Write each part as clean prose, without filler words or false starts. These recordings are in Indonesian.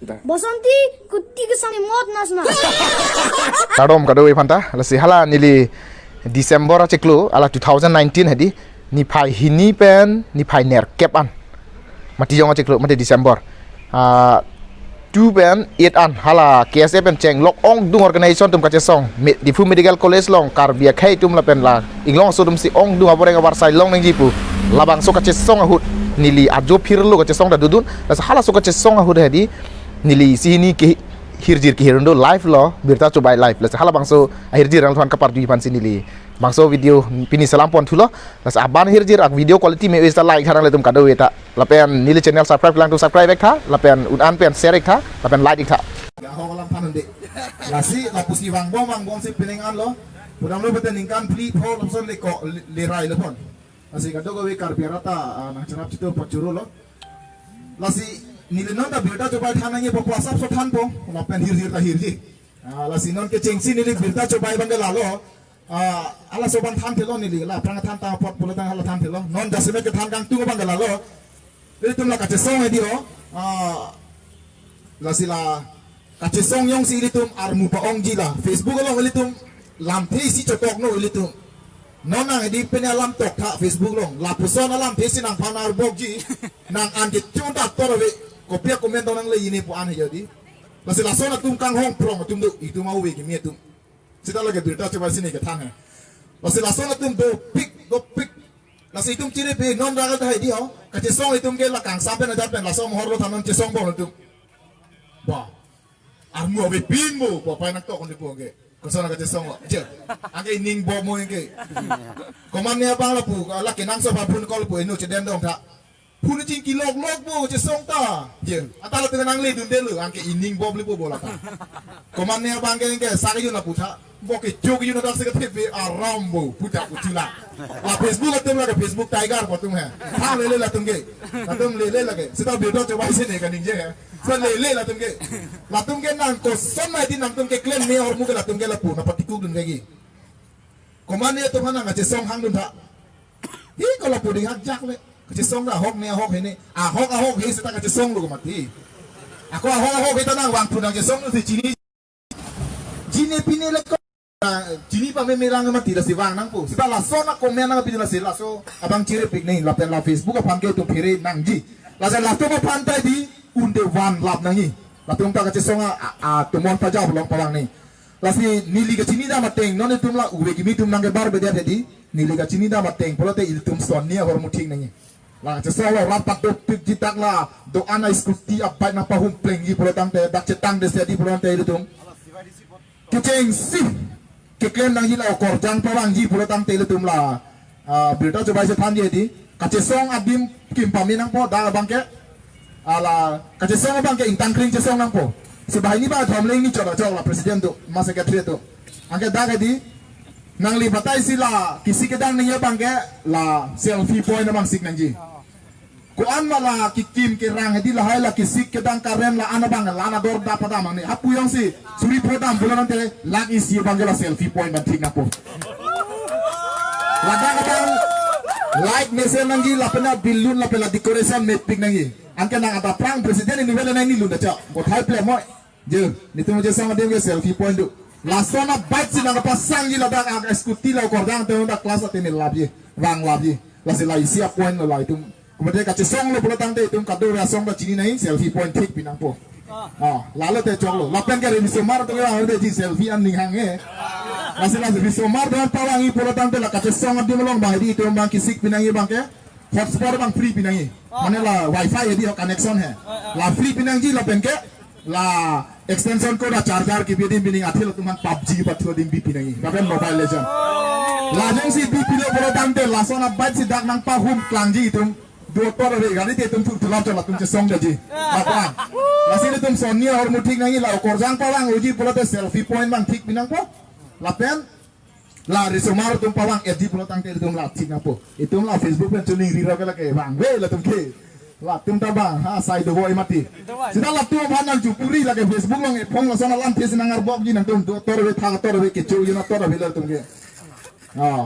बसंती कुत्ती के सामने मौत नाचना Tadom kado ifanta lasi hala nili December ceklo ala 2019 hadi ni pai hini pen ni pai ner kepan mati jong ceklo mati December tu pen 8 an hala KSF pen ceng lok ong dung organization tum kache song di fu medical college long kar bia khai tum la pen la inglong so tum si ong dung abore ngabar sai long nang jipu labang so kache song ahut nili ajo pirlo kache song da dudun las hala so kache song ahut hadi nili sini ki hirjir ki hirundo live lo birta coba live las hala bangso hirjir ang tuan kapar di pan sini li bangso video pini selampon thulo las aban hirjir ak video quality me wis like harang letum kado eta lapen nili channel subscribe lang tu subscribe ek tha lapen unan pen share ek tha lapen like ek tha ya ho kalam panon de lasi lapusi wang bom si peningan lo pudam lo beten ingkan pli ho lapson le ko le rai le pon lasi kado go we karbiarata nang charap chito pachuro lo lasi nili non da birta coba thanange po puasap so than po lapen hirjir ta hirji lasi non ke chengsi nili birta coba bangga lalo ala soban than thelo nili la prang than ta pot pulatang hala than thelo non dasime ke than kang tungo bangga lalo le tum la kache song edi ho la sila kache song yong si ilitum armu pa ong jila Facebook lo ilitum lam the si chotok no ilitum non nang edi pen alam tok tha Facebook lo la puson alam the si nang panar bok ji nang andi chunda torowe kopia komen nang le yini pu an jadi la sila sona tum kang hong prong tum do itu mau we ki mietum sita lagi berita coba sini ke than hai la sila sona tum do pick nasi itum ciri pe non raga dah dia kace song itum ke la kang sampai na dapen la song hor lo tanon ce song bon itum ba armu abe pin mo pa pa nak to kon dipo ke ko sona kace song je age ning bo mo ke koman ne bang la pu la ke nang so pa pun ko pu eno ce den dong tha pun cing kilok lok bo ce song ta je atala te nang le dun de lu age ining bo bli bo la ta koman ne bang ke sa ke yu na pu tha boke jog yu na dak se ke pe arambo puta utila la Facebook atum la Facebook tiger ko tum hai ha le la tum ke atum le la ke sita video coba se ne ka ning je hai so le la tum ke nang ko son mai din nang tum ke claim me or mu ke la tum ke la pu na patiku dun ke gi koman ne to hana ngache song hang dun tha hi ko la pu ding hak jak le ke song da hok ne hok he ne hok he sita ke song lu ko mati ako hok he ta nang wang pu nang ke song nu si jini pini le jini pa me merang mati la si wang nang po sita la so na komen nang pini la si la so abang ciri pik nei la pen la Facebook apang ke tu pire nang ji la sa la to pa pantai di unde wan lap nang ni la tum ta ka songa tu mon pa jab long pawang nei la si nili ka chini da mateng non tum la uwe ki mi tum nang ke bar be dia di nili ka chini da mateng polote il tum son ni hor muting nang ni la ce so la rapat to pik jitak la do ana skuti abai na pa hum pleng gi polotang te dak cetang de sedi polante il tum keceng si keklaim nang hila okor jang pawang ji polotang te il tum la berita coba se than dia di kace song adim kim pami nang po da bangke ala kace song bangke intang kring ce song nang po sebagai ni ba thom leng ni chora chok la presiden tu mas secretary tu angke da ke di nang li batai sila kisi ke dang ni bangke la selfie point nang sik nang ji ko an mala kikim ke rang di la haila kisik ke dang karen la ana bang la ana dor da pada mang ni hapu yang si suri podam bulan te lagi si bangke la selfie point ban thik na po la dang like message nang gi la pena bilun la pela decoration met pik nang gi angke nang ada prang presiden ini wala nang ni lun da cha ko thai ple mo je ni tu je sama dem ge selfie point du la sona bait si nang pasang gi la dang ak skuti la ko dang te da kelas atene labje wang labje la se la isi point la itu kemudian kace song lo pula tang te tum kado ya song da chini nai selfie point tik pinang po lalu te chok lo lapen ke ni somar to ya de ji selfie an ning hang e la somar dan pawangi pula tang te la kace song adi molong ba di tum bang kisik pinang bang ke hotspot bang free pinang mana la wifi di connection hai la free pinang ji lapen ke la extension ko da charger ki bi dim bining athil tuman PUBG patho dim bi pinang lapen mobile legend la jeng si bi pilo pula tang te la sona bat si dak nang pa hum klang ji tum dua tor re gani te tum tu la chola tum che song da ji apa la sini tum sonia or mutik nangi la korjang pawang uji pula te selfie point bang thik binang po la pen la risomar tum pawang edji pula tang te tum la thik na po itum la Facebook pen tuning rira ka la ke bang we la tum ke la tum ta bang ha sai do boy mati sida la tum banang jupuri la ke Facebook long e phong la sona lam te sinangar bok ji nang tum dua tor we tha tor we ke chu yu na tor we la tum ke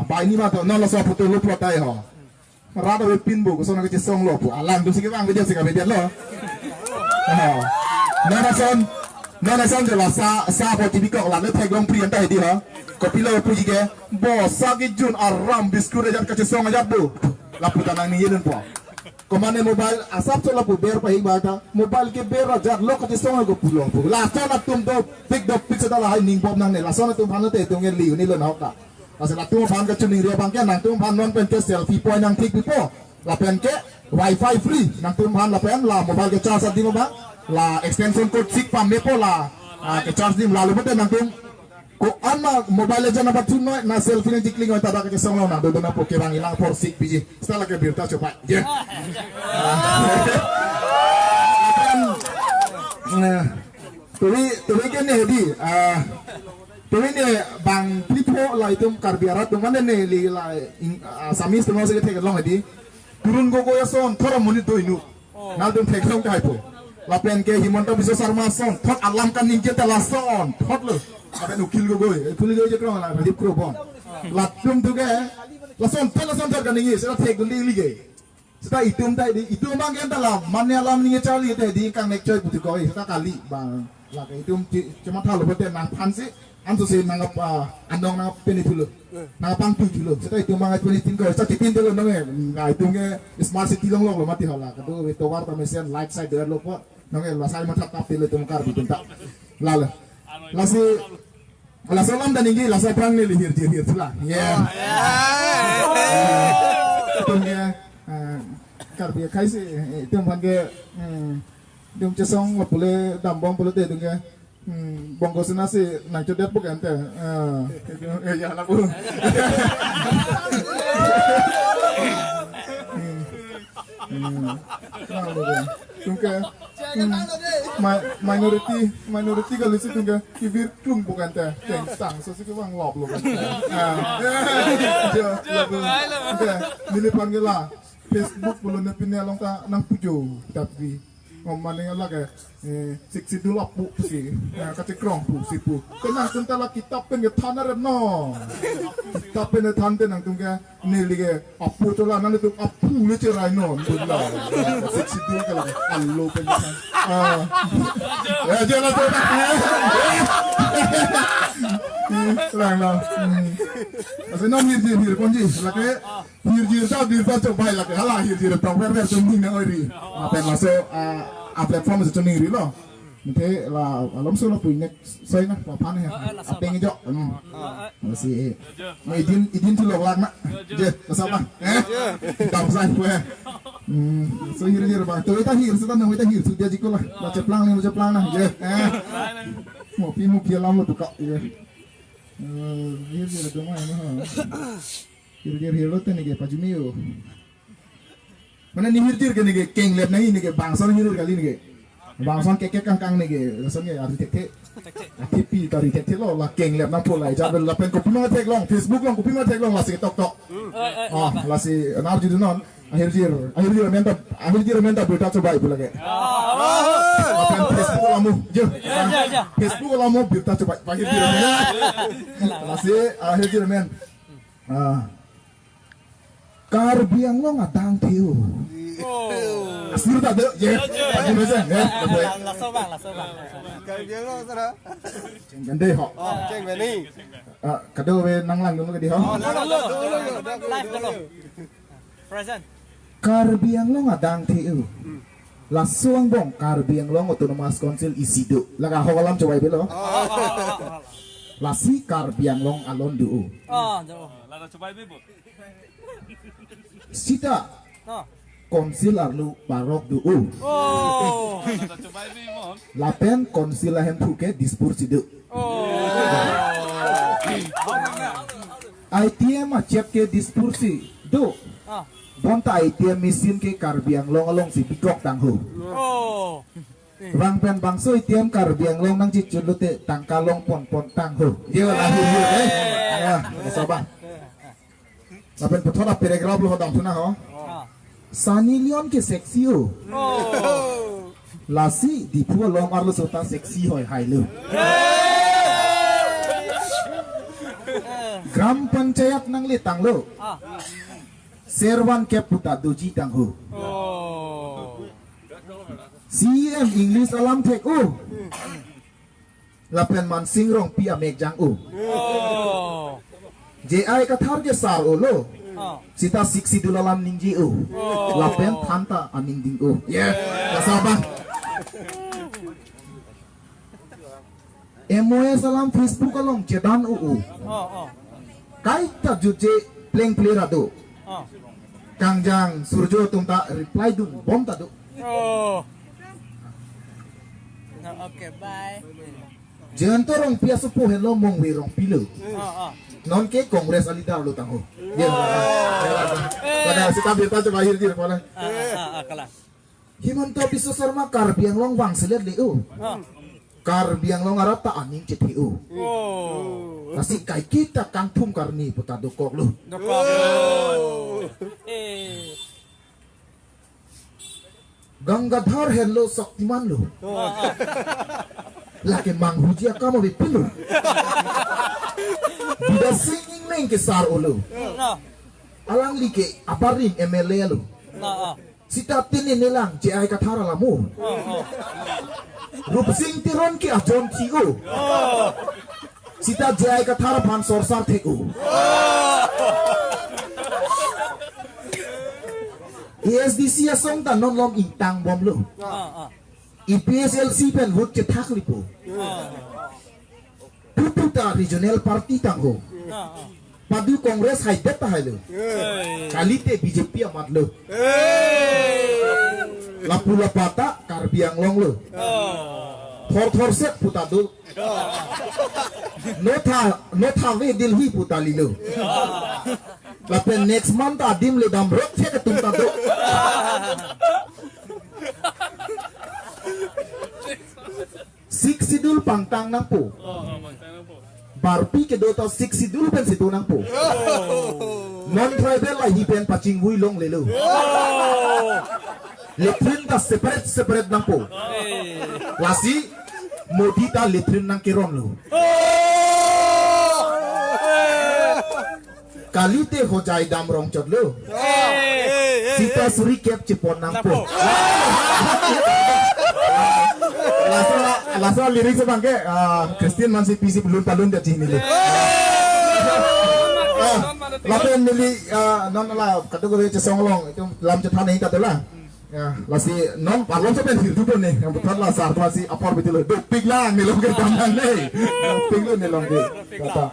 bai ni ma to non la so photo lu plot ai ho rada we pin bo ko sona ke song lo pu alang tu sikit bang video sikit video lo Nanasan jelas sa boti bikok lah, letak long prian tadi ha. Kopi lo puji ke, bos sakit jun aram biskuit aja kecesong aja bu. Lapu tanang ni yelun po. Komane mobile asap tu lapu ber pahi bata, mobile ke ber aja lo kecesong aja pulang pu. Lason atum do pick the picture dah lah ning bob nang ne. Lason atum pan te tu ngel liu ni lo nak tak. Lason atum pan ke cuning ria bangke nang tum pan non pen ke selfie point nang tik pipo. Lapen ke wifi free nang tum pan lapen la mobile ke charge di mobile. La extension code sik pam mepo la ke charge dim lalu betul nangtung ko anma mobile aja na batun na selfie ni tikling oi tada ke song na do na poke bang ilang for sik biji setelah ke birta coba je tuli ke ne di tuli ne bang plipo la itum karbiara tu mana ne li la samis tu ngose ke long di turun go ya son thora muni do inu na dum tek long kai po lapen ke Himonto bisa sarma son thot alam kan ning kita la son thot lo lapen ukil go je kro la lip kro bon latum tu ke la son thot kan ning sera tek ling lige seta itum tai di itum bang kan la man alam ning chali te di kang nek choi putu koi seta kali bang la ke itum cuma thalo bote nang pan si antu se nang andong nang peni tulo nang pang tu tulo seta itum bang peni tin ko sa tipin tulo nang ngai itum ke smart city long lo mati hala ka do to war ta mesen light side der lo po nong la sai matat tap tele tum kar bitun tak lala lasi la salam dan ingi la sai prang ne lihir tula ya tum ya kar bi kai se tum ban ge tum chesong la pule dam bom pule te tum ge bongo sena se nang chodet bukan te ya la bu tungke minority kalau sih tungke kibir tung bukan teh yang sang sesuatu bang lop lo kan milih panggil lah Facebook belum nepinnya long ta nang pujo tapi ngomongnya lah kayak siksi dulu apu sih kacik krong pu si pu kenang tentang kitab pen ke tanah no kitab pen tan nang tungke ni lige apu tu lah nang itu apu le cerai no betul siksi dulu kalau allo pen ya jangan tu lang asal nom hir konji lagi hir tau hir tau coba lagi halah hir proper cuming nang ori apa masuk platform itu cuning ri lo nanti lah alam solo punya saya nak papan ya apa yang hijau masih idin tu lo lang nak je kesapa tahu saya pun so hir bang tu kita hir sudah nang kita hir sudah jiko lah baca pelang lah je mau pi lama tu kak je hir tu mana hir lo tu ni ke pajumio mana ni hirtir ke nige keng lep nai nige bangson hirur kali nige bangson kek kang nige rasanya arsitek tipi tari tek lo lah keng lep nang pulai jabel lapen kopi ma tek long Facebook long kopi ma tek long lasi tok lasi nar jidu non akhir jir menta berita coba ibu lagi lapen Facebook lamu je Facebook lamu berita coba akhir jir lasi akhir jir men kar biang lo ngatang tiu. Asli tak ada, je. Pagi macam, Lasso bang. Kar biang lo sana. Ceng deh ho. Ceng bani. Kado we nang lang dulu ke di ho. Live dulu. Present. Kar biang lo ngatang tiu. Lasuang bong kar biang lo Autonomous Council isido. Laga ho alam coba belo. Lasi kar biang long alon du. Laga coba ibu. Sita konsil arlu barok du lapen konsil lahen puke dispur sidu ITM acep ke dispur si do bonta ITM mesin ke karbiang long along si bikok tangho bang pen bangso ITM karbiang long nang cicun lute tangkalong pon tangho dia lahir ya sabar lapen pethora paragraph lo hodam tuna ho Sunny Leon ke seksi ho lasi di pu long arlo sota seksi hoi hai lo gram panchayat nang le tang lo serwan ke puta doji tang ho CM English alam tek lapen man sing rong pi amek jang Oh. JI kathar ke sar lo Oh. sita siksi dulalam ningji lapen thanta aning ding yeah kasabang MOS alam Facebook along cedan Oh. kai ta juje pleng plera do Oh. kangjang surjo tumta reply dun bom ta do Oh. No, okay, bye. jangan torong pia supo hello mong we rong pilo Oh. non ke kongres alida lo tango ya pada sita beta coba akhir dir pada Kalah. Himanta Biswa Sarma kar biang long wang selet le Oh. kar biang long arap ta aning ceti Oh. kasi kai kita kang thum karni puta dokok lo Dokok. Eh. Gangadhar hello Saktiman lo laki mang hujia kamu bipilo bida singing neng ke sar olo No. alang like aparing MLA lo No. sita tini nilang JI kathara lamu Oh. rup sing tiron ki ajon tigo sita JI kathara pan sorsar theko ASDC asong ta non lom intang bom lo Oh. IPSLC pen vote ke thak lipo puputa regional party tangho Oh. padu kongres haidet ta hailo kalite BJP amat lo lapu lapata karbiang long lo thor set puta do no tha ve Delhi puta lilo lapen next month adim le dam rot the tum ta do sik sidul pangtang nang po barpi ke do ta sik sidul pen situ nang po non tribal la hi pen paching hui long le lo letrin ta separate nang po lasi modi ta letrin nang kiron lo kalite ho jai dam rong chot lo sita suri kep chipon nang po Lasa lirik sebangke Christian masih PC belum talun dia cini le. Lapen mili non la kata gue cesonglong itu dalam cetan ini kata lah. Ya, lasi non parlon sampai hidup pun nih. Yang betul lah saat masih apor betul. Doping lah nih long ke taman nih. Doping lu nih long ke. Kata